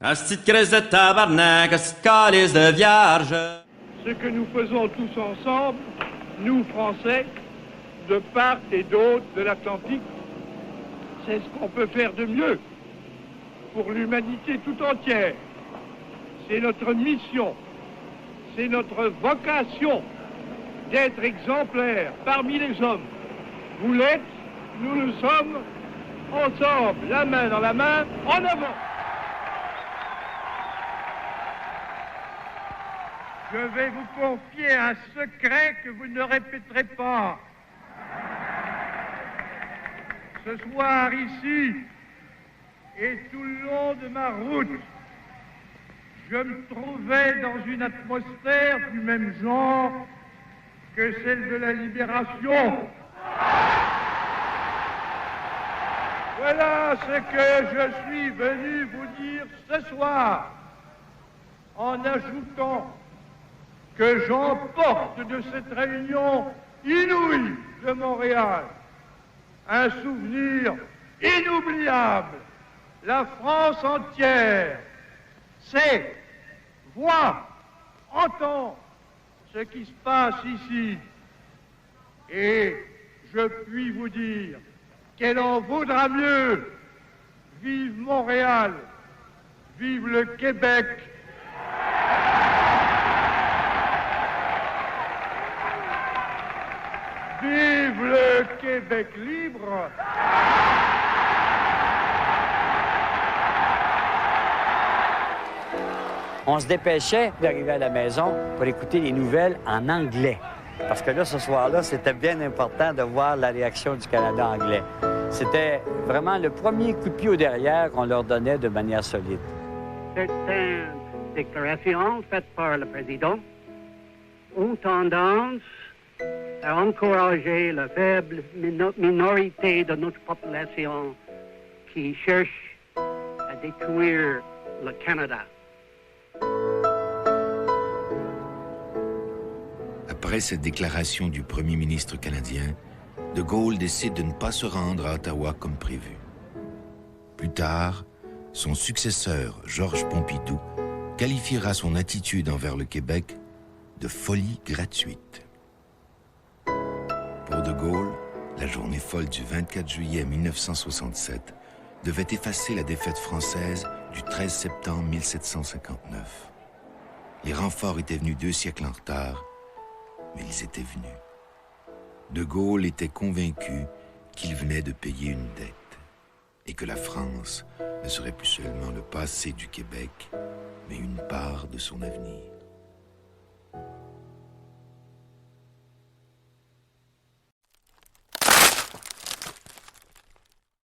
Asti de crise de tabarnak, asti de calice de vierge. Ce que nous faisons tous ensemble, nous Français, de part et d'autre de l'Atlantique, c'est ce qu'on peut faire de mieux pour l'humanité tout entière. C'est notre mission, c'est notre vocation d'être exemplaires parmi les hommes. Vous l'êtes, nous le sommes, ensemble, la main dans la main, en avant. Je vais vous confier un secret que vous ne répéterez pas. Ce soir ici et tout le long de ma route, je me trouvais dans une atmosphère du même genre que celle de la libération. Voilà ce que je suis venu vous dire ce soir, en ajoutant que j'emporte de cette réunion inouïe de Montréal un souvenir inoubliable. La France entière sait, voit, entend ce qui se passe ici. Et je puis vous dire qu'elle en vaudra mieux. Vive Montréal, vive le Québec. Vive le Québec libre! On se dépêchait d'arriver à la maison pour écouter les nouvelles en anglais. Parce que là, ce soir-là, c'était bien important de voir la réaction du Canada anglais. C'était vraiment le premier coup de pied au derrière qu'on leur donnait de manière solide. Certaines déclarations faites par le président ont tendance à encourager la faible minorité de notre population qui cherche à détruire le Canada. Après cette déclaration du premier ministre canadien, De Gaulle décide de ne pas se rendre à Ottawa comme prévu. Plus tard, son successeur, Georges Pompidou, qualifiera son attitude envers le Québec de folie gratuite. Pour De Gaulle, la journée folle du 24 juillet 1967 devait effacer la défaite française du 13 septembre 1759. Les renforts étaient venus 2 siècles en retard, mais ils étaient venus. De Gaulle était convaincu qu'il venait de payer une dette et que la France ne serait plus seulement le passé du Québec, mais une part de son avenir.